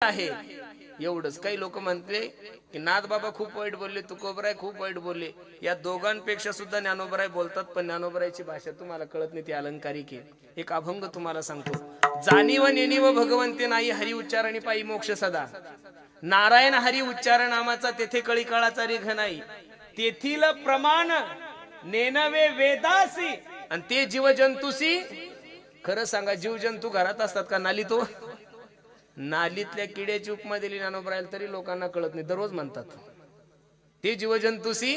आहे एवढंच. काही लोक म्हणते की नाथ बाबा खूप वाईट बोलले, तुकोबराय खूप वाईट बोलले. या दोघांपेक्षा सुद्धा ज्ञानोबराय बोलतात, पण ज्ञानोबरायची भाषा तुम्हाला कळत नाही, ती अलंकारिक आहे. एक अभंग तुम्हाला सांगतो. जाणीव नेणीव भगवंते नाही, हरी उच्चारणी पायी मोक्ष सदा. नारायण हरी उच्चार नामाचा तेथे कळी काळाचा रेख नाही. तेथील प्रमाण नेनवे वेदासी आणि ते जीवजंतुसी. खरं सांगा, जीवजंतू घरात असतात का नालीत? हो, नालीतल्या किड्याची उपमा दिली ज्ञानोबरायला तरी लोकांना कळत नाही, दररोज म्हणतात ते जीवजंतुसी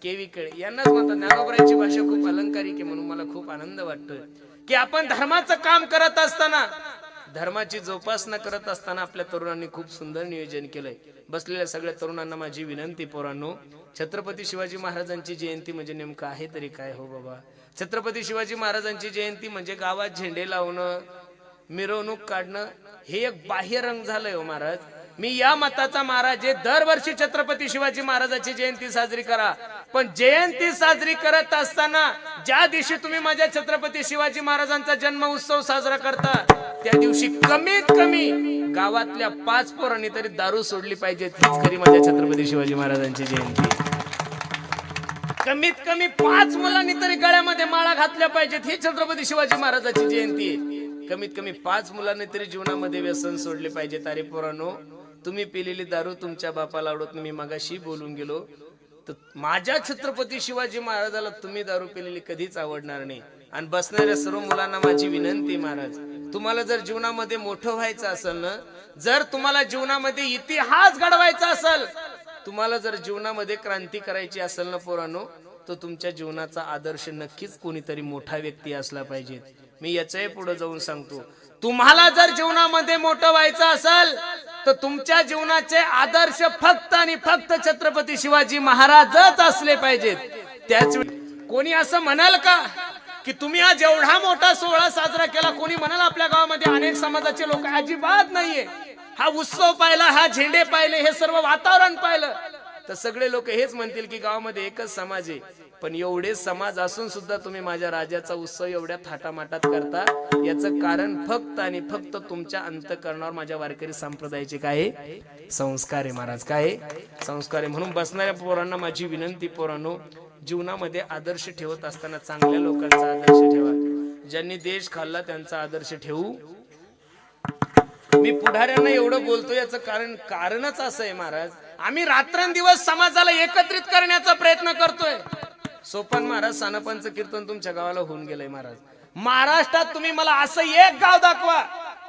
केवी कळे. यांनाच म्हणतात. ज्ञानोबरायची भाषा खूप अलंकारिक आहे. म्हणून मला खूप आनंद वाटतोय की आपण धर्माचं काम करत असताना, धर्माची जोपासना करत असताना आपल्या तरुणांनी खूप सुंदर नियोजन केलंय. बसलेल्या सगळ्या तरुणांना माझी विनंती, पोरांनो, छत्रपती शिवाजी महाराजांची जयंती म्हणजे नेमकं आहे तरी काय? हो बाबा, छत्रपती शिवाजी महाराजांची जयंती म्हणजे गावात झेंडे लावणं, मिरवणूक काढणं, हे एक बाह्य रंग झालंय हो महाराज. मी या मताचा महाराज आहे, दरवर्षी छत्रपती शिवाजी महाराजांची जयंती साजरी करा. पण जयंती साजरी करत असताना ज्या दिवशी तुम्ही माझ्या छत्रपती शिवाजी महाराजांचा जन्म उत्सव साजरा करता, त्या दिवशी कमीत कमी गावातल्या 5 पोरांनी तरी दारू सोडली पाहिजे. हीच खरी माझ्या छत्रपती शिवाजी महाराजांची जयंती. कमीत कमी 5 मुलांनी तरी गळ्यामध्ये माळा घातल्या पाहिजेत. ही छत्रपती शिवाजी महाराजांची जयंती आहे. कमीत कमी 5 मुलांनी तरी जीवनामध्ये व्यसन सोडले पाहिजेत. अरे पोरांनो, तुम्ही पिलेली दारू तुमच्या बापाला आवडत नाही. मी मगाशी बोलून गेलो तर माझ्या छत्रपती शिवाजी महाराजाला तुम्ही दारू पिलेली कधीच आवडणार नाही. आणि बसणाऱ्या सर्व मुलांना माझी विनंती, महाराज, तुम्हाला जर जीवनामध्ये मोठं व्हायचं असेल ना, जर तुम्हाला जीवनामध्ये इतिहास घडवायचा असेल, तुम्हाला जर जीवनामध्ये क्रांती करायची असेल ना पोरांनो, तर तुमच्या जीवनाचा आदर्श नक्कीच कोणीतरी मोठा व्यक्ती असला पाहिजे. मी याच्याही पुढे जाऊन सांगतो, तुम्हाला जर जीवनामध्ये मोठं व्हायचं असेल तर तुमच्या जीवनाचे आदर्श फक्त आणि फक्त छत्रपती शिवाजी महाराजच असले पाहिजेत. त्याच कोणी असं म्हणाल का की तुम्ही आज एवढा मोठा सोहळा साजरा केला? कोणी म्हणाल आपल्या गावामध्ये अनेक समाजाचे लोक? अजिबात नाहीये. हा उत्सव पाहिला, हा झेंडे पाहिले, हे सर्व वातावरण पाहिलं तर सगळे लोक हेच म्हणतील की गावामध्ये एकच समाज आहे. पण एवढे समाज असून सुद्धा तुम्ही माझ्या राजाचा उत्सव एवढ्या थाटामाटात करता, याचं कारण फक्त आणि फक्त तुमच्या अंतःकरणावर माझ्या वारकरी संप्रदायाचे काय संस्कार आहे महाराज. काय संस्कार आहे. म्हणून बसणाऱ्या पोरांना माझी विनंती, पोरांनो, जीवनामध्ये आदर्श ठेवत असताना चांगल्या लोकांचा आदर्श ठेवा. ज्यांनी देश खाल्ला त्यांचा आदर्श ठेवू. मी पुढाऱ्यांना एवढं बोलतो याचं कारणच असं आहे महाराज, आम्ही रात्रंदिवस समाजाला एकत्रित करण्याचा प्रयत्न करतोय. सोपान महाराज सानपांचं कीर्तन तुमच्या गावाला होऊन गेलंय महाराज. महाराष्ट्रात तुम्ही मला असं एक गाव दाखवा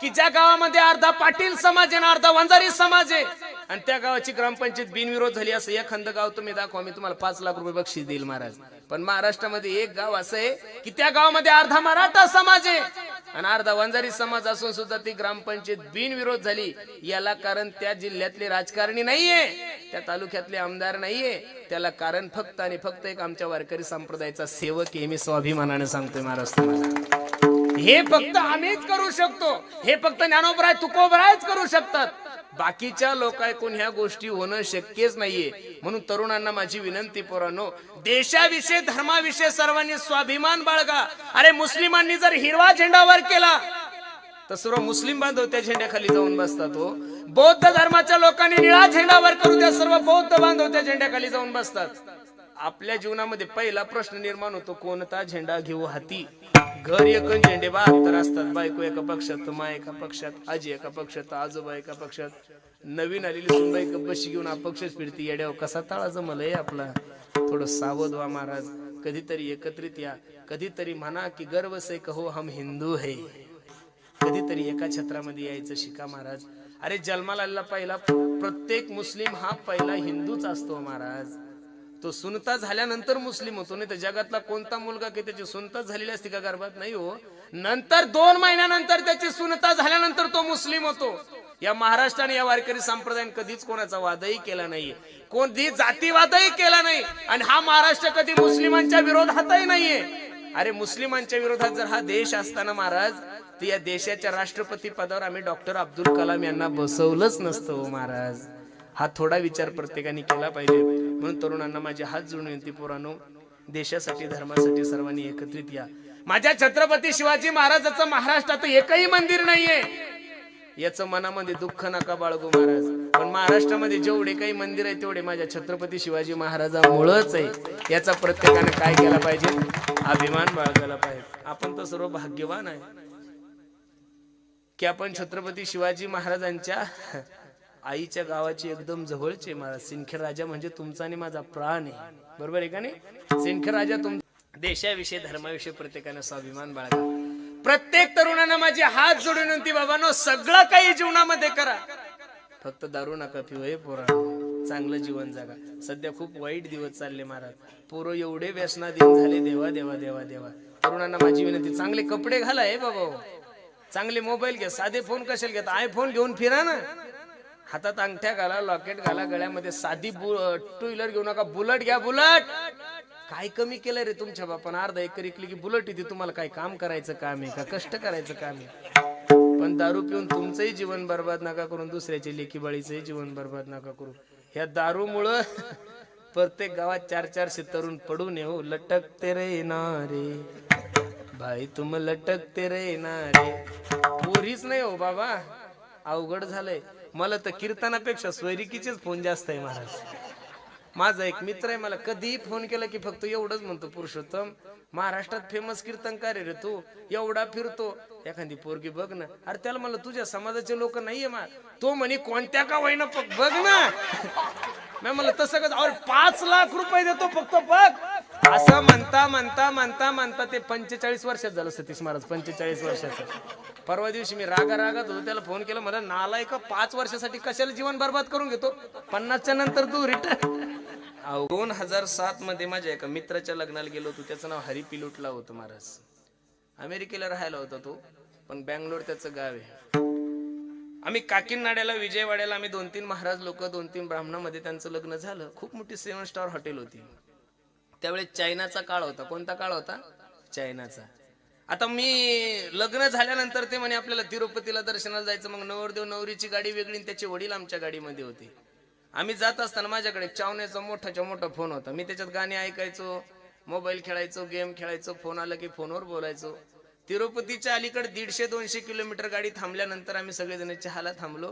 की ज्या गावामध्ये अर्धा पाटील समाज आहे, अर्धा वंजारी समाज आहे, आणि त्या गावाची ग्रामपंचायत बिनविरोध झाली असं एखादं गाव तुम्ही दाखवा, मी तुम्हाला 5 लाख रुपये बक्षीस देईल महाराज. पण महाराष्ट्रामध्ये एक गाव असं आहे की त्या गावामध्ये अर्धा मराठा समाज आहे आणि अर्धा वंजारी समाज असून सुद्धा ती ग्रामपंचायत बिनविरोध झाली. याला कारण त्या जिल्ह्यातले राजकारणी नाहीये, त्या तालुक्यातले आमदार नाहीये, त्याला कारण फक्त आणि फक्त एक आमच्या वारकरी संप्रदायाचा सेवक आहे. मी स्वाभिमानाने सांगतोय महाराज तुम्हाला, हे फक्त आम्हीच करू शकतो. हे फक्त ज्ञानोबराय तुकोबरायच करू शकतात. बाकीच्या लोकांकडून ह्या गोष्टी होणं शक्यच नाहीये. म्हणून तरुणांना माझी विनंती, पोरांनो, देशाविषयी धर्माविषयी सर्वांनी स्वाभिमान बाळगा. अरे मुस्लिमांनी जर हिरवा झेंडा वर केला तर सर्व मुस्लिम बांधव त्या झेंड्याखाली जाऊन बसतात. हो, बौद्ध धर्माच्या लोकांनी निळा झेंडा वर करू द्या, सर्व बौद्ध बांधव त्या झेंड्याखाली जाऊन बसतात. आपल्या जीवनामध्ये पहिला प्रश्न निर्माण होतो, कोणता झेंडा घेऊ हाती? घर एक झेंडे 72 असतात. बायको एका पक्षात, मा एका पक्षात, आजी एका पक्षात, आजोबा एका पक्षात. नवीन आलेली सुनबाई कब्बशी घेऊन अपक्षच फिरती. येड्याव कसा ताळा जमलंय आपला. थोडं सावध व्हा महाराज. कधीतरी एकत्रित या. कधीतरी म्हणा की गर्व से कहो हम हिंदू है. कधीतरी एका छत्रामध्ये यायचं शिका महाराज. अरे जन्माला आलेला पहिला प्रत्येक मुस्लिम हा पहिला हिंदूच असतो महाराज. तो सुनता झाल्यानंतर मुस्लिम होतो. नाही तर जगातला कोणता मुलगा की त्याची सुनता झालेली असते का गर्भात? नाही हो. नंतर 2 महिन्यानंतर त्याची सुनता झाल्यानंतर तो मुस्लिम होतो. या महाराष्ट्राने, या वारकरी संप्रदायाने कधीच कोणाचा वादही केला नाही, कोणती जातीवादही केला नाही. आणि हा महाराष्ट्र कधी मुस्लिमांच्या विरोधातही नाहीये. अरे मुस्लिमांच्या विरोधात जर हा देश असताना महाराज, तर या देशाच्या राष्ट्रपती पदावर आम्ही डॉक्टर अब्दुल कलाम यांना बसवलंच नसतं महाराज. हा थोडा विचार प्रत्येकाने केला पाहिजे. म्हणून तरुणांना माझे हात जोडून विनंती, पोरांनो, देशासाठी धर्मासाठी सर्वांनी एकत्रित या. माझ्या छत्रपती शिवाजी महाराजाचं महाराष्ट्रात एकही मंदिर नाहीये. याचं मनामध्ये दुःख नका बाळगू महाराज. पण महाराष्ट्रामध्ये जेवढे काही मंदिर आहे तेवढे माझ्या छत्रपती शिवाजी महाराजांमुळेच आहे. याचा प्रत्येकाने काय केला पाहिजे, अभिमान बाळगायला पाहिजे. आपण तर सर्व भाग्यवान आहे की आपण छत्रपती शिवाजी महाराजांच्या आईच्या गावाची एकदम जवळचे. महाराज सिंदखेड राजा म्हणजे तुमचा आणि माझा प्राण आहे, बरोबर आहे का नाही? सिंदखेड राजा तुम देशाविषयी धर्माविषयी प्रत्येकाने स्वाभिमान बाळगा. प्रत्येक तरुणांना माझी हात जोडून विनंती, बाबांनो सगळं काही जीवनामध्ये करा, फक्त दारू नका पिऊ हे पोरांनो, चांगलं जीवन जगा. सध्या खूप वाईट दिवस चालले महाराज. पोरं एवढे व्यसनाधीन झाले, देवा देवा देवा देवा. तरुणांना माझी विनंती, चांगले कपडे घाला हे बाबा, चांगले मोबाईल घ्या. साधे फोन कशाला घेता, आयफोन घेऊन फिरा ना. हातात अंगठ्या घाला, लॉकेट घाला, गळ्यामध्ये साधी टू व्हीलर घेऊ नका, बुलेट घ्या. बुलेट काय कमी केलं रे तुमच्या बापानं? अर्धा एकर इकली की बुलेट येते. तुम्हाला काय काम करायचं काम आहे का, कष्ट करायचं काम आहे? पण दारू पिऊन तुमचंही जीवन बर्बाद नका करून, दुसऱ्याच्या लेकी बाळीचंही जीवन बर्बाद नका करू. ह्या दारूमुळं प्रत्येक गावात 400 तरुण पडून येऊ. लटकते रे नारे भाई तुम लटकते रे नारे. पोरीच नाही हो बाबा, अवघड झालंय. मला तर कीर्तनापेक्षा स्वैरिकीचेच फोन जास्त आहे महाराज. माझा एक मित्र आहे, मला कधीही फोन केला की फक्त एवढंच म्हणतो, पुरुषोत्तम महाराष्ट्रात फेमस कीर्तनकार रे तू, एवढा फिरतो, एखादी पोरगी बघ ना. अरे त्याला म्हणलं तुझ्या समाजाचे लोक नाहीये मा. तो म्हणे कोणत्या का वयना बघ ना. मी म्हणलं तसं कसं? अरे 5 लाख रुपये देतो फक्त बघ. असं म्हणता म्हणता म्हणता म्हणता ते 45 वर्षात झालं सतीश महाराज, 45 वर्षाचं. परवा दिवशी मी रागात होतो, त्याला फोन केला, मला नालायक 5 वर्षासाठी कशाला जीवन बर्बाद करून घेतो, 50च्या नंतर तू रिटर्न. 2007 मध्ये माझ्या एका मित्राच्या लग्नाला गेलो होतो. त्याचं नाव हरी पिलुटला होतं महाराज. अमेरिकेला राहायला होता तो, पण बँगलोर त्याचं गाव आहे. आम्ही काकीनाड्याला, विजयवाड्याला आम्ही 2-3 महाराज लोक, 2-3 ब्राह्मणामध्ये त्यांचं लग्न झालं. खूप मोठी 7 स्टार हॉटेल होती. त्यावेळेस चायनाचा काळ होता. कोणता काळ होता? चायनाचा. आता मी लग्न झाल्यानंतर ते म्हणे आपल्याला तिरुपतीला दर्शनाला जायचं. मग नवरदेव नवरीची गाडी वेगळी आणि त्याचे वडील आमच्या गाडीमध्ये होते. आम्ही जात असताना माझ्याकडे चावण्याचा मोठा फोन होता. मी त्याच्यात गाणी ऐकायचो, मोबाईल खेळायचो, गेम खेळायचो. फोन आला की फोनवर बोलायचो. तिरुपतीच्या अलीकडे 150-200 किलोमीटर गाडी थांबल्यानंतर आम्ही सगळेजण चहाला थांबलो.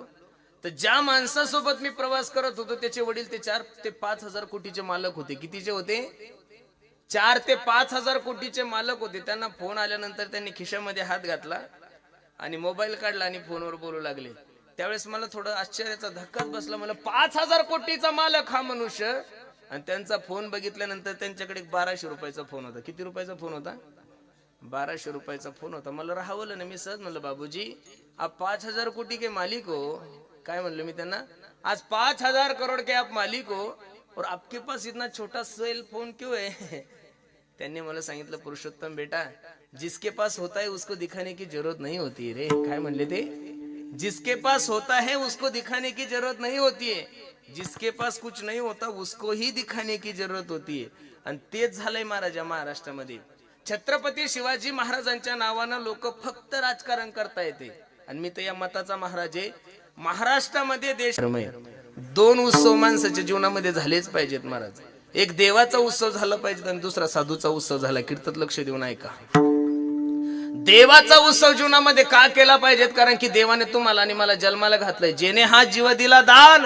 तर ज्या माणसासोबत मी प्रवास करत होतो त्याचे वडील ते 4 ते 5 हजार कोटीचे मालक होते. कितीचे होते? 4 ते 5 हजार कोटीचे मालक होते. त्यांना फोन आल्यानंतर त्यांनी खिशामध्ये हात घातला आणि मोबाईल काढला आणि फोनवर बोलू लागले. त्यावेळेस मला थोडं आश्चर्याचा धक्काच बसला. मला 5,000 कोटीचा मालक हा मनुष्य, आणि त्यांचा फोन बघितल्यानंतर त्यांच्याकडे 1200 रुपयाचा फोन होता. किती रुपयाचा फोन होता? 1200 रुपयाचा फोन होता. मला राहावलं ना. मी सहज म्हणलं, बाबूजी आप 5,000 कोटी के मालिक हो. काय म्हणलं मी त्यांना? आज 5,000 करोड के आप मालिक हो और आपके पास इतना छोटा सेल फोन क्यों है? त्यांनी मला सांगितलं, पुरुषोत्तम बेटा जिसके पास होता है उसको दिखाने की जरूरत नहीं होती रे. काय म्हणले ते? जिसके पास होता है उसको दिखाने की जरूरत नहीं होती है, जिसके पास कुछ नहीं होता उसको ही दिखाने की जरूरत होती है. आणि तेच झालंय महाराज महाराष्ट्रामध्ये. छत्रपती शिवाजी महाराजांच्या नावानं लोक फक्त राजकारण करता येते. आणि मी तर या मताचा महाराज आहे. महाराष्ट्रामध्ये देश 2 उत्सव माणसाच्या जीवनामध्ये झालेच पाहिजेत महाराज. एक देवाचा उत्सव झाला पाहिजे आणि दुसरा साधूचा उत्सव झाला. कीर्तन लक्ष देऊन ऐका. देवाचा उत्सव जीवनामध्ये का केला पाहिजेत? कारण की देवाने तुम्हाला आणि मला जन्माला घातलंय. जेने हा जीव दिला दान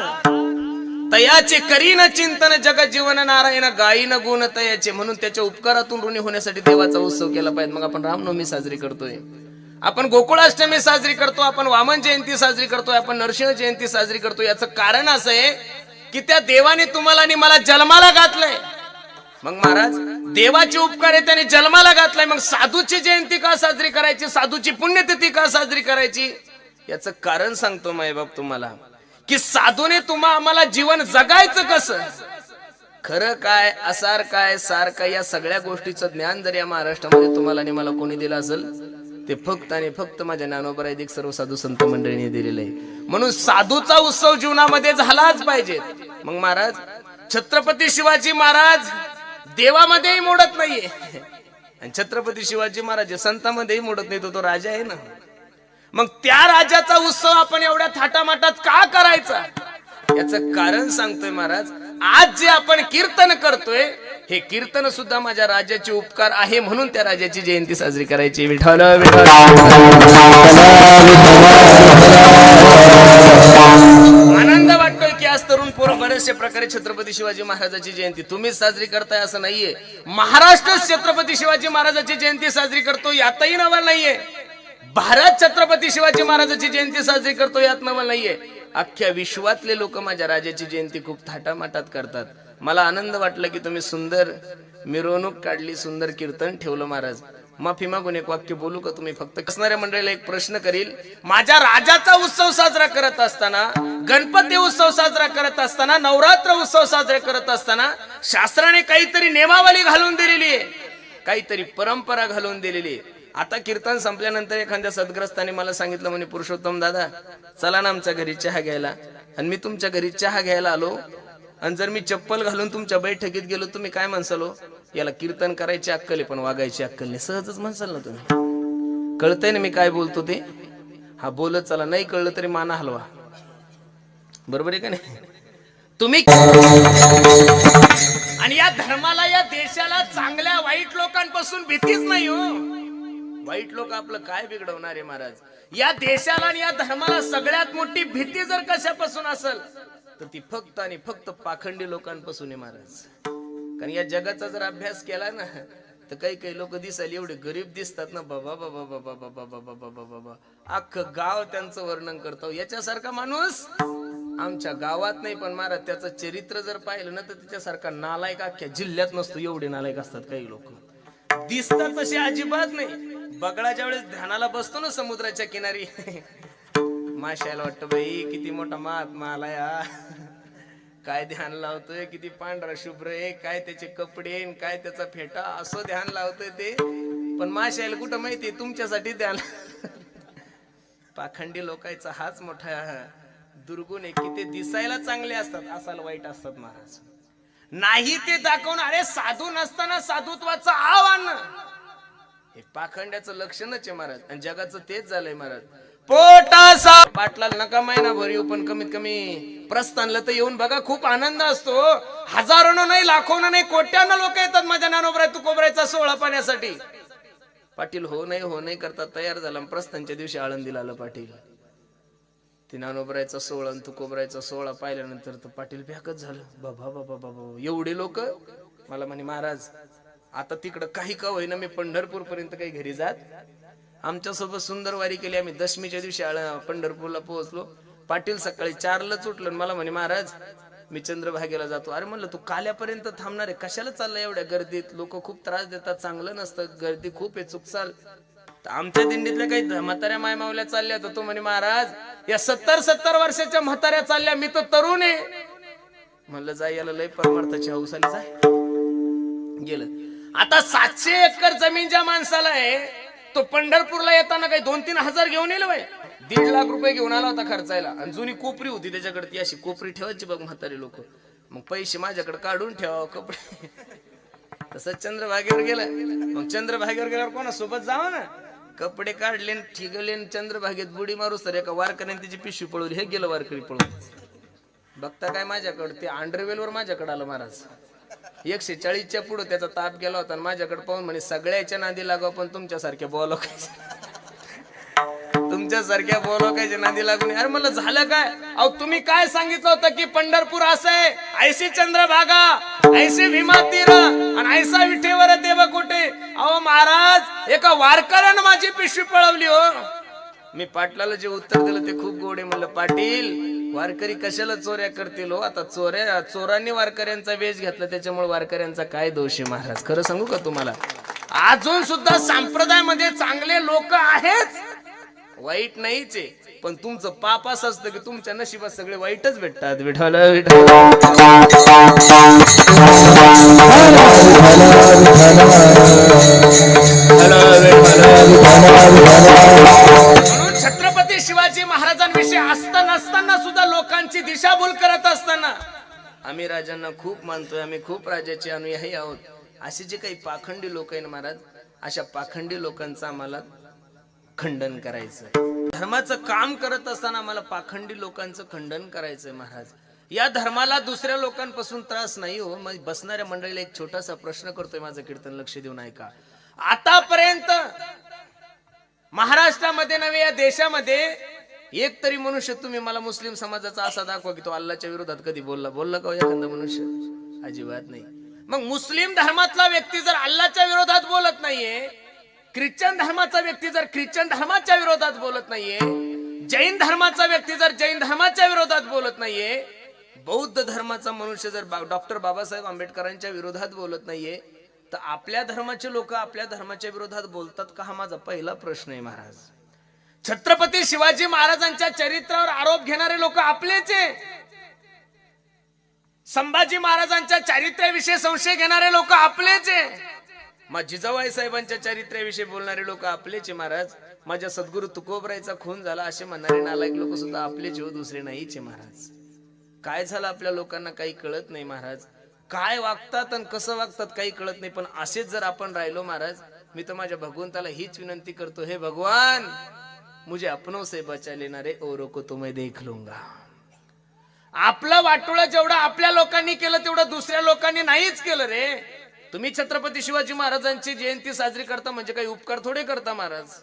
तयाचे करीन चिंतन जगत जीवन नारायण गायीन गुण तयाचे. म्हणून त्याच्या उपकारातून ऋणी होण्यासाठी देवाचा उत्सव केला पाहिजे. मग आपण रामनवमी साजरी करतोय, आपण गोकुळाष्टमी साजरी करतो, आपण वामन जयंती साजरी करतोय, आपण नरसिंह जयंती साजरी करतो. याचं कारण असं आहे की त्या देवाने तुम्हाला आणि मला जन्माला घातलंय. मग महाराज देवाचे उपकार आहे, त्याने जन्माला घातलाय. मग साधूची जयंती का साजरी करायची? साधूची पुण्यतिथी का साजरी करायची? याचं कारण सांगतो मायबाप तुम्हाला, की साधूने आम्हाला जीवन जगायचं कसं, खरं काय, असार काय, सार काय, या सगळ्या गोष्टीचं ज्ञान जर या महाराष्ट्रामध्ये तुम्हाला आणि मला कोणी दिलं असेल ते फक्त आणि फक्त माझ्या ज्ञानोबा रायदिक सर्व साधू संत मंडळीने दिलेलं आहे. म्हणून साधूचा उत्सव जीवनामध्ये झालाच पाहिजे. मग महाराज छत्रपती शिवाजी महाराज देवामध्येही मोडत नाहीये आणि छत्रपती शिवाजी महाराज संतांमध्येही मोडत नाही. तो राजा आहे ना. मग त्या राजाचा उत्सव आपण एवढ्या थाटामाटात का करायचा? याचं कारण सांगतोय महाराज. आज जे आपण कीर्तन करतोय हे कीर्तन सुद्धा माझ्या राजाचे उपकार आहे, म्हणून त्या राजाची जयंती साजरी करायची. विठ्ठल विठ्ठल. आनंद वाटतोय की आज तरुण पोरं बरेचशे प्रकारे छत्रपती शिवाजी महाराजाची जयंती तुम्हीच साजरी करताय असं नाहीये. महाराष्ट्र छत्रपती शिवाजी महाराजाची जयंती साजरी करतो यातही नवल नाहीये. भारत छत्रपती शिवाजी महाराजाची जयंती साजरी करतो यात नवल नाहीये. अख्ख्या विश्वातले लोक माझ्या राजाची जयंती खूप थाटामाटात करतात. मला आनंद वाटला की तुम्ही सुंदर मिरवणूक काढली, सुंदर कीर्तन ठेवलं. महाराज माफी मागून एक वाक्य बोलू का? तुम्ही फक्त कसणाऱ्या मंडळीला एक प्रश्न करील. माझ्या राजाचा उत्सव साजरा करत असताना, गणपती उत्सव साजरा करत असताना, नवरात्र उत्सव साजरे करत असताना शास्त्राने काहीतरी नियमावली घालून दिलेली आहे, काहीतरी परंपरा घालून दिलेली आहे. आता कीर्तन संपल्यानंतर एखाद्या सद्ग्रस्ताने मला सांगितलं, म्हणे पुरुषोत्तम दादा चला ना आमच्या घरी चहा घ्यायला. आणि मी तुमच्या घरी चहा घ्यायला आलो आणि जर मी चप्पल घालून तुमच्या बैठकीत गेलो, तुम्ही काय म्हणसाल? याला कीर्तन करायची अक्कल आहे पण वागायची अक्कल नाही. सहजच म्हणसाल ना तुम्ही. कळतंय ना मी काय बोलतो ते? हा बोलत चला, नाही कळलं तरी माना हलवा. बरोबर आहे का नाही? तुम्ही आणि या धर्माला, या देशाला चांगल्या वाईट लोकांपासून भीतीच नाही हो. वाईट लोक आपलं काय बिघडवणार आहे महाराज? या देशाला आणि या धर्माला सगळ्यात मोठी भीती जर कशापासून असेल तर ती फक्त आणि फक्त पाखंडी लोकांपासून आहे महाराज. कारण या जगाचा जर अभ्यास केला ना तर काही काही लोक दिसायला एवढे गरीब दिसतात ना, बाबा बाबा बाबा बाबा बाबा बाबा बाबा, अख्खं गाव त्यांचं वर्णन करतो. याच्यासारखा माणूस आमच्या गावात नाही, पण महाराज त्याचं चरित्र जर पाहिलं ना तर त्याच्यासारखा नालायक अख्ख्या जिल्ह्यात नसतो. एवढे नालायक असतात काही लोक. दिसतात तसे अजिबात नाही. बगळाच्या वेळेस ध्यानाला बसतो ना समुद्राच्या किनारी, माशाला वाटतं बाई किती मोठा महात्मा आला या, काय ध्यान लावतोय, किती पांढरा शुभ्र आहे, काय त्याचे कपडे, काय त्याचा फेटा, असं ध्यान लावतोय ते. पण माशाला कुठं माहितीये तुमच्यासाठी ध्यान. पाखंडी लोकांचा हाच मोठा दुर्गुण आहे की ते दिसायला चांगले असतात, असायला वाईट असतात महाराज. नाही ते दाखवून, अरे साधू नसताना साधुत्वाचं आव्हान, हे पाखंड्याचं लक्षणच आहे महाराज. आणि जगाचं तेच झालंय महाराज. पोटासा पाटलाल नका महिना भर येऊ, पण कमीत कमी प्रस्थानला तर येऊन बघा, खूप आनंद असतो. हजारोनं नाही, लाखोनं नाही, कोट्यानं लोक येतात माझ्या ज्ञानोबराय तुकोबरायचा सोहळा पाहण्यासाठी. पाटील हो नाही करतात तयार झाला. प्रस्थानच्या दिवशी आळंदीला आलं पाटील. ते ज्ञानोबरायचा सोहळा आणि तुकोबरायचा सोहळा पाहिल्यानंतर तर पाटील भ्याकच झालं. बाबा बाबा बाबा एवढे लोक. मला म्हणे महाराज आता तिकडं काही का होईना मी पंढरपूर पर्यंत काही घरी जात. आमच्या सोबत सुंदर वारी केली आम्ही. दशमीच्या दिवशी पंढरपूरला पोहोचलो. पाटील सकाळी 4लाच उठलं. मला म्हणे महाराज मी चंद्रभागेला जातो. अरे म्हणलं तू काल्यापर्यंत थांबणार आहे, कशाला चाललंय एवढ्या गर्दीत? लोक खूप त्रास देतात, चांगलं नसतं, गर्दी खूप आहे, चुकचाल. आमच्या दिंडीतल्या काही म्हाताऱ्या मायमावल्या चालल्या तर तो म्हणे महाराज या 70 वर्षाच्या म्हाताऱ्या चालल्या, मी तर तरुण आहे. म्हणलं जा, याला लय परमार्थाची हौस आली, जाय. गेलं. आता 700 एकर जमीन ज्या माणसाला आहे तो पंढरपूरला येताना काही 2-3 हजार घेऊन येईल बाई. 1.5 लाख रुपये घेऊन आला होता खर्चायला. आणि जुनी कोपरी होती त्याच्याकडे, ती अशी कोपरी ठेवायची बघ म्हातारे लोक. मग पैसे माझ्याकडे काढून ठेवा कपडे. तसंच चंद्रभागेवर गेला. मग चंद्रभागेवर गेल्यावर कोणासोबत जावं ना, कपडे काढले ठिगले, चंद्रभागेत बुडी मारूस तर एका वारकऱ्याने तिची पिशवी पळवली. हे गेलं वारकरी पळून. बघता काय माझ्याकडे ते अंडरवेलवर माझ्याकडे आलं महाराज. 140च्या पुढे त्याचा ताप गेला होता. आणि माझ्याकडे पाहून म्हणे सगळ्याच्या नादी लागा, पण तुमच्यासारख्या तुमच्यासारख्या बोलोकायच्या नादी लागून. अरे मला झालं काय? अहो तुम्ही काय सांगितलं होतं की पंढरपूर असं आहे, ऐशी चंद्रभागा, ऐशी भीमा तीर आणि ऐसा विठेवर देव कुठे. अहो महाराज एका वारकऱ्यानं माझी पिशवी पळवली हो. मी पाटलाला जे उत्तर दिलं ते खूप गोड आहे. म्हणलं पाटील वारकरी कशाला चोऱ्या करतील हो? आता चोरांनी वारकऱ्यांचा वेश घेतला त्याच्यामुळे वारकऱ्यांचा काय दोष आहे महाराज? खरं सांगू का तुम्हाला, अजून सुद्धा संप्रदायामध्ये चांगले लोक आहेत, वाईट नाहीच आहे. पण तुमचं पाप असं असतं की तुमच्या नशिबात सगळे वाईटच भेटतात. विठ्ठल विठ्ठल. म्हणून छत्रपती शिवाजी महाराजांविषयी असता नसताना सुद्धा लोकांची दिशाभूल करत असताना आम्ही राजांना खूप मानतोय, आम्ही खूप राजाचे अनुयायी आहोत. असे जे काही पाखंडी लोक आहेत महाराज, अशा पाखंडी लोकांचं आम्हाला खंडन करायचं. धर्माचं काम करत असताना आम्हाला पाखंडी लोकांचं खंडन करायचंय महाराज. या धर्माला दुसऱ्या लोकांपासून त्रास नाही हो. मग बसणाऱ्या मंडळीला एक छोटासा प्रश्न करतोय, माझं कीर्तन लक्ष देऊन ऐका. आतापर्यंत महाराष्ट्रामध्ये नव्हे या देशामध्ये एक तरी मनुष्य तुम्ही मला मुस्लिम समाजाचा असा दाखवा की तो अल्लाच्या विरोधात कधी बोलला का एखादा मनुष्य? अजिबात नाही. मग मुस्लिम धर्मातला व्यक्ती जर अल्लाच्या विरोधात बोलत नाहीये, ख्रिश्चन धर्माचा व्यक्ती जर ख्रिश्चन धर्माच्या विरोधात बोलत नाहीये, जैन धर्माचा व्यक्ती जर जैन धर्माच्या विरोधात बोलत नाहीये, बौद्ध धर्माचा मनुष्य जर डॉक्टर बाबासाहेब आंबेडकरांच्या विरोधात बोलत नाहीये, तर आपल्या धर्माचे लोक आपल्या धर्माच्या विरोधात बोलतात का? हा माझा पहिला प्रश्न आहे महाराज. छत्रपती शिवाजी महाराजांच्या चरित्रावर आरोप घेणारे लोक आपलेच आहे. संभाजी महाराजांच्या चारित्र्याविषयी संशय घेणारे लोक आपलेच आहे. मग जिजाबाई साहेबांच्या चारित्र्याविषयी बोलणारे लोक आपलेच आहे महाराज. माझ्या सद्गुरू तुकोबरायचा खून झाला असे म्हणणारे नालायक लोक सुद्धा आपलेच हो, दुसरे नाहीच आहे महाराज. काय झालं आपल्या लोकांना काही कळत नाही महाराज. काय वागतात आणि कसं वागतात काही कळत नाही. पण असेच जर आपण राहिलो महाराज, मी तर माझ्या भगवंताला हीच विनंती करतो, हे भगवान मुझे अपनों से बचा लेना रे, औरों को तो मैं देख लूंगा. आपलं वाटोळं जेवढं आपल्या लोकांनी केलं तेवढं दुसऱ्या लोकांनी नाहीच केलं रे. तुम्ही छत्रपती शिवाजी महाराजांची जयंती साजरी करता म्हणजे काही उपकार थोडे करता महाराज.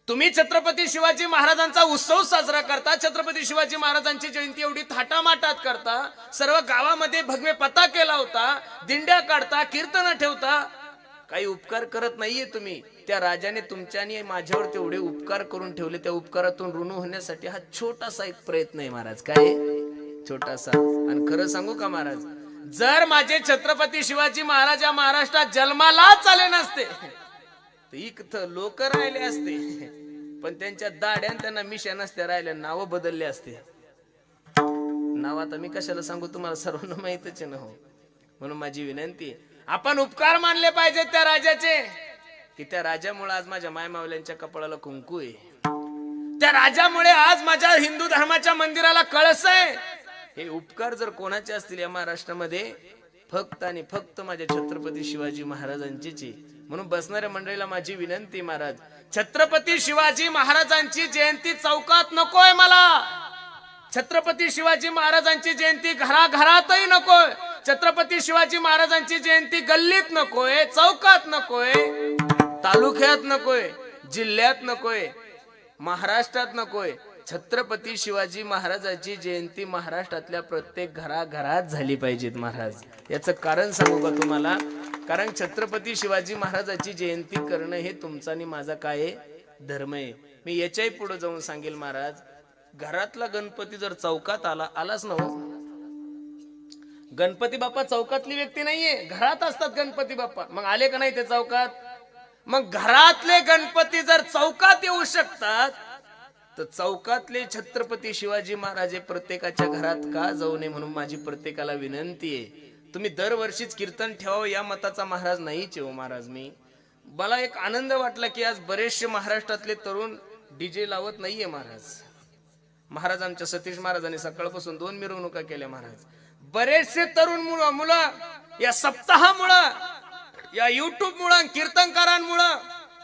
तुम्ही छत्रपती शिवाजी महाराजांचा उत्सव साजरा करता, छत्रपती शिवाजी महाराजांची जयंती एवढी थाटामाटात करता, सर्व गावामध्ये भगवे पताके लावता, दिंड्या काढता, कीर्तन ठेवता. काही उपकार करत नाहीये तुम्ही. त्या राजाने तुमच्या आणि माझ्यावर तेवढे उपकार करून ठेवले, त्या उपकारातून ऋण होण्यासाठी हा छोटासा एक प्रयत्न आहे महाराज. काय छोटासा. आणि खरं सांगू का महाराज, जर माझे छत्रपती शिवाजी महाराज या महाराष्ट्रात जन्मालाच आले नसते तर इथं लोक राहिले असते, पण त्यांच्या दाड्यान त्यांना मिशा नसत्या राहिल्या, नाव बदलले असते. नाव आता मी कशाला सांगू, तुम्हाला सर्वांना माहितच आहे ना हो. म्हणून माझी विनंती, आपण उपकार मानले पाहिजेत त्या राजाचे, की त्या राजामुळे आज माझ्या मायमावल्यांच्या कपाळाला कुंकू आहे, त्या राजामुळे आज माझ्या हिंदू धर्माच्या मंदिराला कळस आहे. हे उपकार जर कोणाचे असतील या महाराष्ट्रामध्ये, फक्त आणि फक्त माझ्या छत्रपती शिवाजी महाराजांचीच. म्हणून बसणाऱ्या मंडळीला माझी विनंती महाराज, छत्रपती शिवाजी महाराजांची जयंती चौकात नकोय मला. छत्रपती शिवाजी महाराजांची जयंती घराघरातही नकोय. छत्रपती शिवाजी महाराजांची जयंती गल्लीत नकोय, चौकात नकोय, तालुक्यात नकोय, जिल्ह्यात नकोय, महाराष्ट्रात नकोय. छत्रपती शिवाजी महाराजांची जयंती महाराष्ट्रातल्या प्रत्येक घराघरात झाली पाहिजेत महाराज. याचं कारण सांगू का तुम्हाला? कारण छत्रपती शिवाजी महाराजांची जयंती करणं हे तुमचा आणि माझा काय धर्म आहे. मी याच्याही पुढे जाऊन सांगेल महाराज, घरातला गणपती जर चौकात आलाच ना हो. गणपती बाप्पा चौकातली व्यक्ती नाहीये, घरात असतात गणपती बाप्पा. मग आले का नाही ते चौकात? मग घरातले गणपती जर चौकात येऊ शकतात तर चौकातले छत्रपती शिवाजी महाराज प्रत्येकाच्या घरात का जाऊ नये? म्हणून माझी प्रत्येकाला विनंती आहे, तुम्ही दरवर्षीच कीर्तन ठेवावं या मताचा महाराज नाहीच हो महाराज. मला एक आनंद वाटला की आज बरेचसे महाराष्ट्रातले तरुण डीजे लावत नाहीये महाराज. महाराज आमच्या सतीश महाराजांनी सकाळपासून 2 मिरवणुका केल्या महाराज. बरेचसे तरुण मुलं या सप्ताहामुळं, या युट्यूब मुळे, कीर्तनकारांमुळं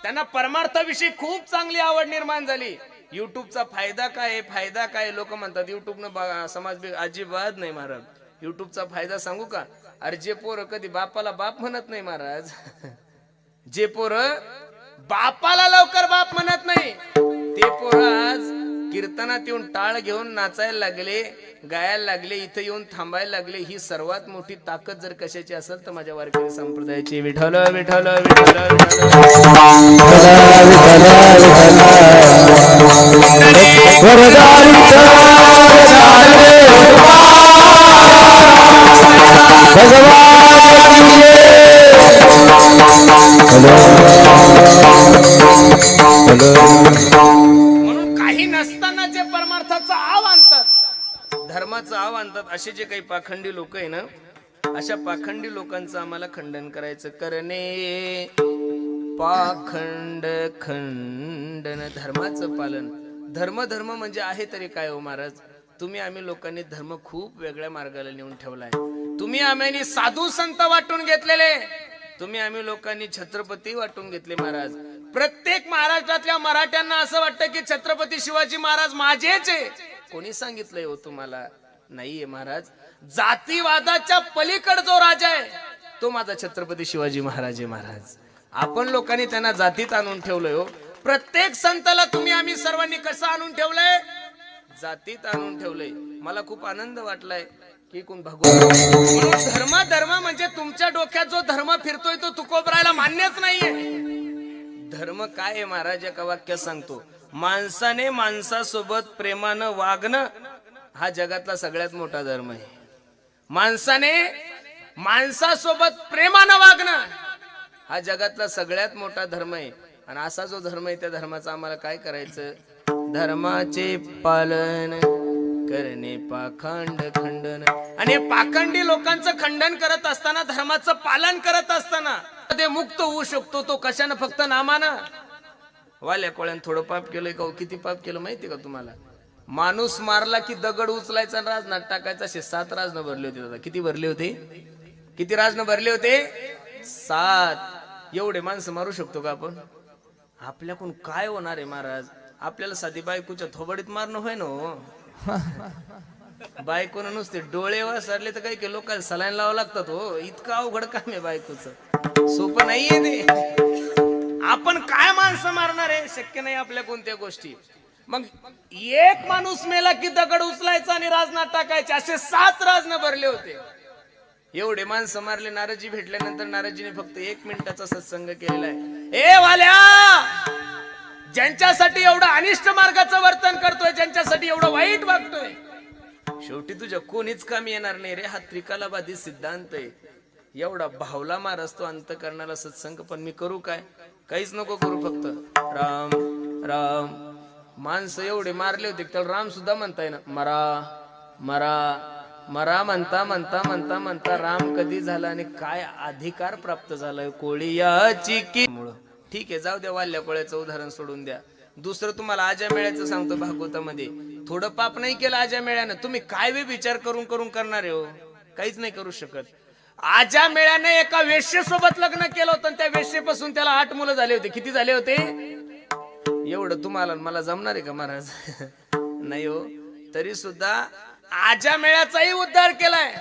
त्यांना परमार्थाविषयी खूप चांगली आवड निर्माण झाली. युट्यूबचा फायदा काय, फायदा काय? लोक म्हणतात युट्यूबनं समाज अजिबात नाही महाराज. युट्यूबचा फायदा सांगू का? अरे जे पोरं कधी बापाला बाप म्हणत नाही महाराज, जे पोरं बापाला लवकर बाप म्हणत नाही, ते पोरं आज कीर्तनात येऊन टाळ घेऊन नाचायला लागले, गायला लागले, इथे येऊन थांबायला लागले. ही सर्वात मोठी ताकद जर कशाची असेल तर माझ्या वारकरी संप्रदायाची. विठ्ठल विठ्ठल विठ्ठल म्हणून काही नसताना जे परमार्थाचा आव आणतात, धर्माचं आव आणतात, असे जे काही पाखंडी लोक आहे ना, अशा पाखंडी लोकांचं आम्हाला खंडन करायचं. करणे पाखंड खंडन, धर्माचं पालन. धर्म म्हणजे आहे तरी काय हो महाराज? तुम्ही आम्ही लोकांनी धर्म खूप वेगळ्या मार्गाला नेऊन ठेवलाय. तुम्ही आम्ही साधू संत वाटून घेतलेले, तुम्ही आम्ही लोकांनी छत्रपती वाटून घेतले महाराज. प्रत्येक महाराष्ट्रातल्या मराठ्यांना असं वाटतं की छत्रपती शिवाजी महाराज माझेच आहे. कोणी सांगितलंय हो तुम्हाला? नाहीये महाराज, जातीवादाच्या पलीकड जो राजा आहे तो माझा छत्रपती शिवाजी महाराज आहे महाराज. आपण लोकांनी त्यांना जातीत आणून ठेवलंय हो. प्रत्येक संताला तुम्ही आम्ही सर्वांनी कसं आणून ठेवलंय? जातीत आणून ठेवलंय. मला खूप आनंद वाटलाय की कोण धर्म धर्म म्हणजे तुमच्या डोक्यात जो धर्म फिरतोय तो तुकोबरायला मान्यच नाहीये. धर्म काय आहे महाराज? एका वाक्यात सांगतो, माणसाने माणसासोबत प्रेमानं वागणं हा जगातला सगळ्यात मोठा धर्म आहे. माणसाने माणसासोबत प्रेमानं वागणं हा जगातला सगळ्यात मोठा धर्म आहे. आणि असा जो धर्म आहे त्या धर्माचं आम्हाला काय करायचं? धर्माचे पालन करणे पाखंड खंडन. आणि पाखंडी लोकांचं खंडन करत असताना, धर्माचं पालन करत असताना ते मुक्त होऊ शकतो. तो कशानं? फक्त नामानं. वाल्या कोळ्यानं थोडं पाप केलंय का? किती पाप केलं माहिती का तुम्हाला? माणूस मारला की दगड उचलायचा आणि राजनात टाकायचा. असे 7 राजनं भरले होते दादा. किती भरले होते? किती राजनं भरले होते? 7. एवढे माणसं मारू शकतो का आपण? आपल्याकडून काय होणार आहे महाराज? आपल्याला साधी बायकोच्या थोबडीत मारणं होय ना. बायकोनं नुसते डोळे वासरले तर काही लोकांना सलाईन लावावं लागतात हो. इतकं अवघड काम आहे बायकोचं, सोपं नाहीये ते. आपण काय माणसं मारणार आहे? शक्य नाही आपल्या कोणत्या गोष्टी. मग एक माणूस मेला की दगड उचलायचा आणि राजनात टाकायचे. असे 7 राजनं भरले होते. एवढे माणसं मारले. नारदजी भेटल्यानंतर नारदजीने फक्त 1 मिनिटाचा सत्संग केलेला आहे. ए वाल्या, ज्यांच्यासाठी एवढं अनिष्ट मार्गाचं वर्तन करतोय, ज्यांच्यासाठी एवढं वाईट वागतोय, शेवटी तुझ्या कोणीच कामी येणार नाही रे. हा त्रिकालाबाधी सिद्धांत आहे. एवढा भावला मार असतो अंतकरणाला सत्संग. पण मी करू काय? काहीच नको करू, फक्त राम राम. माणसं एवढे मारले होते तर राम सुद्धा म्हणताय ना, मरा मरा मरा म्हणता म्हणता म्हणता म्हणता राम कधी झाला आणि काय अधिकार प्राप्त झालाय कोळीयाची की मुळे. ठीक आहे, जाऊ द्या, वाल्या कोळ्याचं उदाहरण सोडून द्या. दुसरं तुम्हाला आजा मेळ्याचं सांगतो भागवतामध्ये. थोडं पाप नाही केलं आजा मेळ्यानं, तुम्ही काय वे विचार करून करून करणार आहे हो? काहीच नाही करू शकत. आजा मेळ्याने एका वेश्येसोबत लग्न केलं होतं आणि त्या वेश्येपासून त्याला 8 मुलं झाले होते. किती झाले होते? एवढं तुम्हाला मला जमणार आहे का महाराज? नाही हो. तरी सुद्धा आजा मेळ्याचाही उद्धार केलाय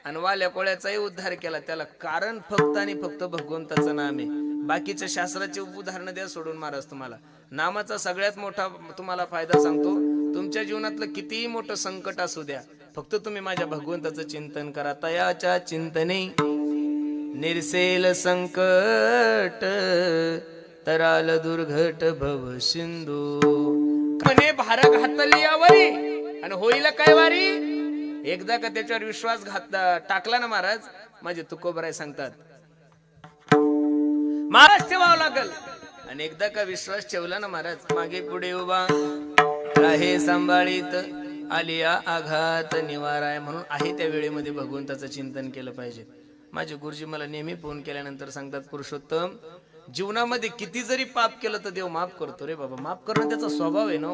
आणि वाल्या कोळ्याचाही उद्धार केला. त्याला कारण फक्त आणि फक्त भगवंताचं नाम आहे. बाकीच्या शास्त्राचे उदाहरण द्या सोडून महाराज. तुम्हाला नामाचा सगळ्यात मोठा तुम्हाला फायदा सांगतो. तुमच्या जीवनातलं कितीही मोठं संकट असू द्या, फक्त तुम्ही माझ्या भगवंताचं चिंतन करा. तयाच्या चिंतने निरसेल संकट, तराल दुर्घट भव सिंधू. म्हणे भार घातली यावरी आणि होईल काय वारी. एकदा का त्याच्यावर विश्वास टाकला ना महाराज, माझे तुकोबराय सांगतात, महाराज ठेवावं लागल. आणि एकदा का विश्वास ठेवला ना महाराज, मागे पुढे उभा आहे सांभाळीत आलिया आघात निवाराय. म्हणून आहे त्या वेळेमध्ये भगवंताचं चिंतन केलं पाहिजे. माझे गुरुजी मला नेहमी फोन केल्यानंतर सांगतात, पुरुषोत्तम, जीवनामध्ये किती जरी पाप केलं तर देव माफ करतो रे बाबा. माफ करणं त्याचा स्वभाव आहे ना.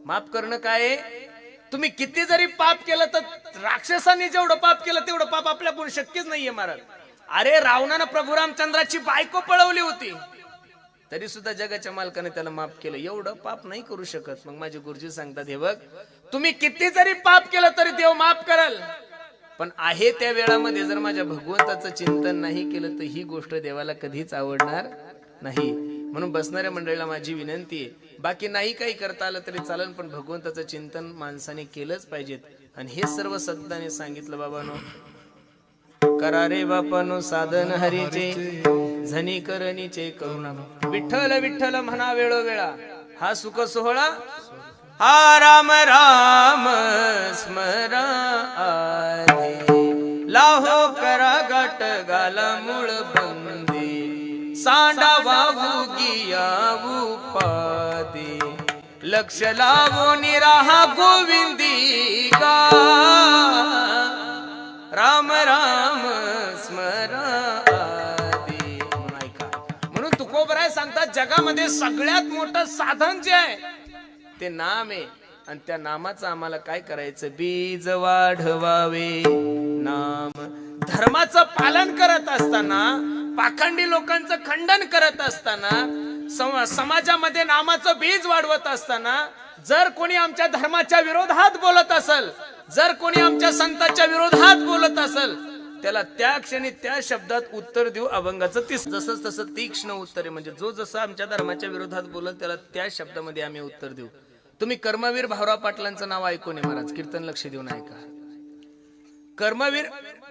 माफ करणं काय आहे? तुम्ही किती जरी पाप केलं तर, राक्षसांनी जेवढं पाप केलं तेवढं पाप आपल्याकडून शक्यच नाहीये महाराज. अरे रावणानं प्रभू रामचंद्राची बायको पळवली होती, तरी सुद्धा जगाच्या मालकाने त्याला माफ केलं. एवढं पाप नाही करू शकत. मग माझे गुरुजी सांगतात, हे बघ, तुम्ही किती जरी पाप केलं तरी देव माफ करेल. पण आहे त्या वेळामध्ये जर माझ्या भगवंताचं चिंतन नाही केलं तर ही गोष्ट देवाला कधीच आवडणार नाही. म्हणून बसणाऱ्या मंडळीला माझी विनंती आहे, बाकी नाही काही करता आलं तरी चालेल, पण भगवंताचं चिंतन माणसाने केलंच पाहिजेत. आणि हे सर्व संतांनी सांगितलं. बाबांनो, करा रे बापानो साधन हरीचे, झनी करणीचे करुणा. विठ्ठल विठ्ठल म्हणा वेळोवेळा, हा सुख सोहळा. हा राम राम स्मरा आधी, लाहो करा गाठ गाला मूळ बंदी, सांडा वाहू गियावू पादी, लक्ष लावो निराहा गोविंदी गा. राम राम स्मरा आधी. म्हणून तुकोबराय सांगतात, जगामध्ये सगळ्यात मोठं साधन जे आहे ते नाम आहे. आणि त्या नामाचं आम्हाला काय करायचं? बीज वाढवावे नाम. धर्माचं पालन करत असताना, पाखंडी लोकांचं खंडन करत असताना, समाजामध्ये नामाचं बीज वाढवत असताना जर कोणी आमच्या धर्माच्या विरोधात बोलत असेल, जर कोणी आमच्या संतांच्या विरोधात बोलत असेल, त्याला त्या क्षणी त्या शब्दात उत्तर देऊ अभंगाचं. जसं तसं तीक्ष्ण उत्तर आहे. म्हणजे जो जसं आमच्या धर्माच्या विरोधात बोलत त्याला त्या शब्दामध्ये आम्ही उत्तर देऊ. तुम्ही कर्मवीर भाऊराव पाटलांचं नाव ऐकून आहे महाराज, कीर्तन लक्ष देऊन ऐका. कर्मवीर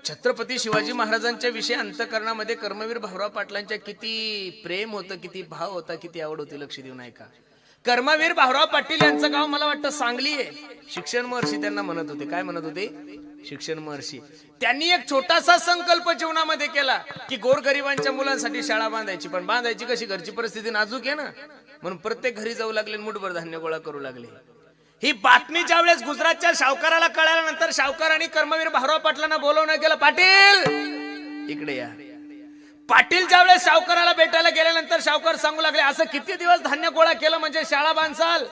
छत्रपती शिवाजी महाराजांच्या विषयी अंतःकरणामध्ये कर्मवीर भाऊराव पाटलांच्या किती प्रेम होतं, किती भाव होता, किती आवड होती, लक्ष देऊन ऐका. कर्मवीर भाऊराव पाटील यांचं गाव मला वाटतं सांगली आहे. शिक्षण महर्षी त्यांना म्हणत होते. काय म्हणत होते? शिक्षण महर्षी. त्यांनी एक छोटासा संकल्प जीवनामध्ये केला की गोरगरिबांच्या मुलांसाठी शाळा बांधायची. पण बांधायची कशी? घरची परिस्थिती नाजूक आहे ना, म्हणून प्रत्येक घरी जाऊ लागले, मुठभर धान्य गोळा करू लागले. ही बातमी ज्या वेळेस गुजरातच्या सावकाराला कळाल्यानंतर सावकारांनी कर्मवीर भाऊराव पाटलांना बोलवणं केलं. पाटील इकडे या. पाटील ज्यावेळेस सावकाराला भेटायला गेल्यानंतर सावकार सांगू लागले, असं किती दिवस धान्य गोळा केलं म्हणजे शाळा बांधसाल?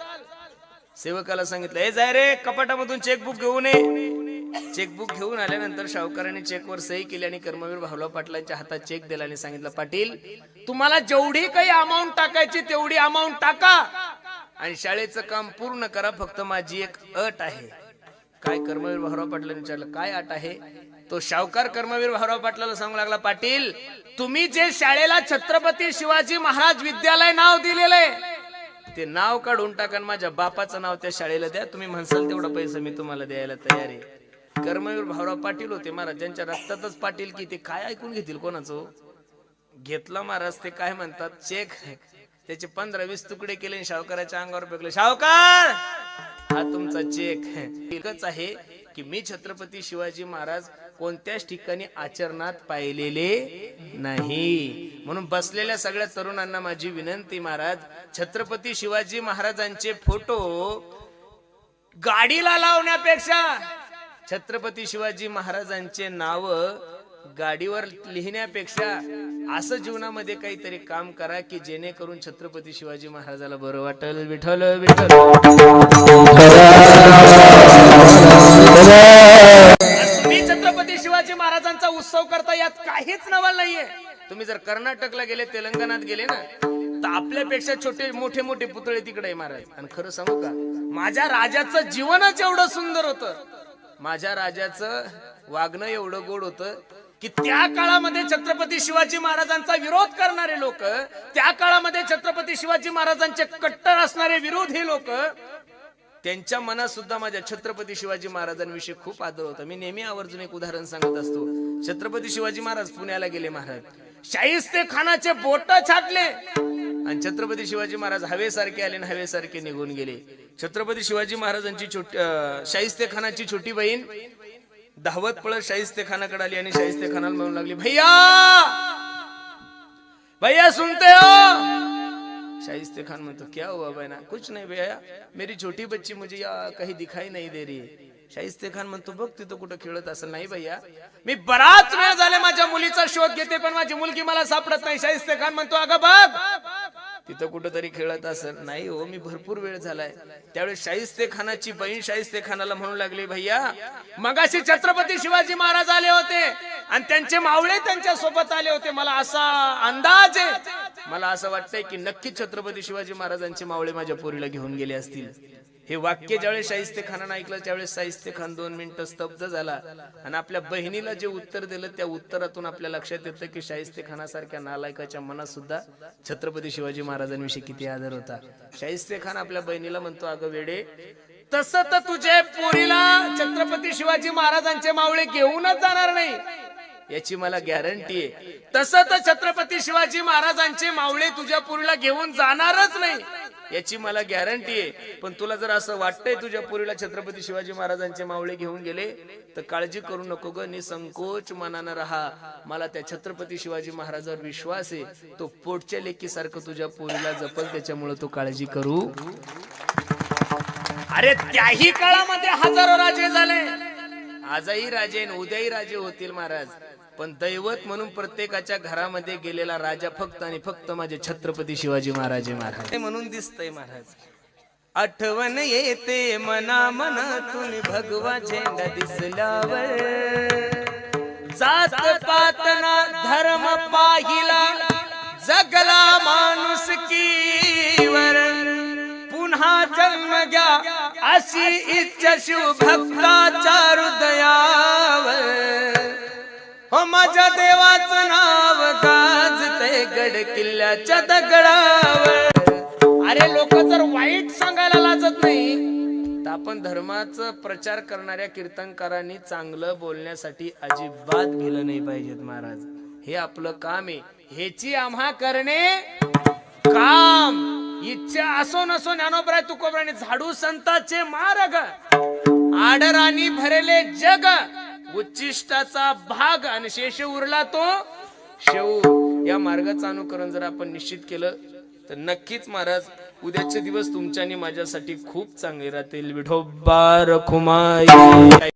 सेवकाला सांगितलं, हे जाय रे कपाटामधून चेकबुक घेऊन ये. चेकबुक घेऊन आल्यानंतर सावकाराने चेकवर सही केली आणि कर्मवीर भाऊराव पाटलांच्या हातात चेक दिला आणि सांगितलं, पाटील तुम्हाला जेवढी काही अमाऊंट टाकायची तेवढी अमाऊंट टाका आणि शाळेचं काम पूर्ण करा. फक्त माझी एक अट आहे. काय? कर्मवीर भाऊराव पाटलांनी विचारलं, काय अट आहे? तो सावकार कर्मवीर भाऊराव पाटलाला सांगू लागला, पाटील तुम्ही जे शाळेला छत्रपती शिवाजी महाराज विद्यालय नाव दिलेले ते नाव काढून टाका, माझ्या बापाचं नाव त्या शाळेला द्या. तुम्ही म्हणसाल तेवढा पैसा मी तुम्हाला द्यायला तयार आहे. कर्मवीर भाऊराव पाटील होते महाराज, ज्यांच्या रक्तातच पाटील की. ते काय ऐकून घेतील कोणाचं? घेतला महाराज. ते काय म्हणतात, चेक त्याचे 15-20 तुकडे केले आणि सावकाराच्या अंगावर फेकले. सावकार हा तुमचा चेक. एकच आहे की मी छत्रपती शिवाजी महाराज कोणत्याच ठिकाणी आचरणात पाहिलेले नाही. म्हणून बसलेल्या सगळ्या तरुणांना माझी विनंती, महाराज छत्रपती शिवाजी महाराजांचे फोटो गाडीला लावण्यापेक्षा छत्रपती शिवाजी महाराजांचे नाव गाडीवर लिहिण्यापेक्षा असं जीवनामध्ये काहीतरी काम करा की जेणेकरून छत्रपती शिवाजी महाराजाला बरं वाटेल. विठ्ठल विठ्ठल. तुम्ही छत्रपती शिवाजी महाराजांचा उत्सव करता, यात काहीच नवल नाहीये. तुम्ही जर कर्नाटकला गेले, तेलंगणात गेले ना, तर आपल्यापेक्षा छोटे मोठे मोठे पुतळे तिकडे महाराज. आणि खरं सांगू का, माझ्या राजाचं जीवनच एवढं सुंदर होतं, माझ्या राजाचं वागणं एवढं गोड होतं की त्या काळामध्ये छत्रपती शिवाजी महाराजांचा विरोध करणारे लोक, त्या काळामध्ये छत्रपती शिवाजी महाराजांचे कट्टर असणारे विरोधी लोक, त्यांच्या मनात सुद्धा माझ्या छत्रपती शिवाजी महाराजांविषयी खूप आदर होता. मी नेहमी आवर्जून एक उदाहरण सांगत असतो. छत्रपती शिवाजी महाराज पुण्याला गेले महाराज, शाहिस्ते खानाचे बोट छाटले आणि छत्रपती शिवाजी महाराज हवेसारखे आले आणि हवेसारखे निघून गेले. छत्रपती शिवाजी महाराजांची शाहिस्ते खानाची छोटी बहीण धावत पळत शाहिस्ते खानाकडे आली आणि शाहिस्ते खानाला म्हणू लागली, भैया भैया सुनते हो? शाहिस्ते खान म्हणतो, क्या हुआ बहना? कुछ नहीं भैया, मेरी छोटी बच्ची मुझे कहीं दिखाई नहीं दे रही है. शाहिस्ते खान म्हणतो, बघ तिथं कुठं खेळत असेल. नाही भैया, मी बराच वेळ झाले माझ्या मुलीचा शोध घेते पण माझी मुलगी मला सापडत नाही. शाहिस्ते खान म्हणतो, अगं बघ तिथं कुठंतरी खेळत असेल. नाही हो, मी भरपूर वेळ झालाय. त्यावेळेस शाहिस्ते खानाची बहीण शाहिस्ते खानाला म्हणू लागली, भैया मगाशी छत्रपती शिवाजी महाराज आले होते आणि त्यांचे मावळे त्यांच्या सोबत आले होते. मला असा अंदाज आहे, मला असं वाटतंय की नक्की छत्रपती शिवाजी महाराजांचे मावळे माझ्या पोरीला घेऊन गेले असतील. हे वाक्य ज्यावेळेस शाहिस्ते खानानं ऐकलं त्यावेळेस शाहिस्ते खान 2 मिनिटं स्तब्ध झाला आणि आपल्या बहिणीला जे उत्तर दिलं त्या उत्तरातून आपल्या लक्षात येतं की शाहिस्ते खानासारख्या नालायकाच्या मनात सुद्धा छत्रपती शिवाजी महाराजांविषयी किती आदर होता. शाहिस्ते खान आपल्या बहिणीला म्हणतो, अगं वेडे, तसं तर तुझे पोरीला छत्रपती शिवाजी महाराजांचे मावळे घेऊनच जाणार नाही याची मला गॅरंटी आहे. तसं तर छत्रपती शिवाजी महाराजांचे मावळे तुझ्या पोरीला घेऊन जाणारच नाही याची मला गॅरंटी आहे. पण तुला जर असं वाटतंय तुझ्या पोरीला छत्रपती शिवाजी महाराजांचे मावळे घेऊन गेले तर काळजी करू नको ग, निसंकोच मनानं राहा. मला त्या छत्रपती शिवाजी महाराजांवर विश्वास आहे. तो पोटच्या लेकीसारखं तुझ्या पोरीला जपल, त्याच्यामुळे तू काळजी करू. अरे त्याही काळामध्ये हजारो राजे झाले, आजही राजे उद्याही राजे होतील महाराज. पण दैवत म्हणून प्रत्येकाच्या घरामध्ये गेलेला राजा फक्त आणि फक्त माझे छत्रपती शिवाजी महाराज म्हणून दिसतंय महाराज. आठवण येते मना मनातून भगवा झेंडा दिसल्यावर, जात पात ना धर्म पाहिला जगला माणूस कीवर पुन्हा जन्म घ्या अशी इच्छा शिव भक्ताच्या हृदयावर हो माझ्या देवाचं नाव गाजतंय गड किल्ल्याच्या दगडावर अरे लोक जर वाईट सांगायला लाजत नाही तर आपण धर्माचा प्रचार करणाऱ्या कीर्तनकारांनी चांगलं बोलण्यासाठी अजिबात भिलं नाही पाहिजेत महाराज हे आपलं काम आहे ह्याची आम्हा करणे काम इच्छा असो नसो ज्ञानोबराय तुकोबराने झाडू संताचे मार्ग आडराणी भरले जग उच्चिष्टाचा भाग आणि शेष उरला तो शेव या मार्गाचं अनुकरण जर आपण निश्चित केलं तर नक्कीच महाराज उद्याचे दिवस तुमच्या आणि माझ्यासाठी खूप चांगले राहतील विठोबा रखुमाई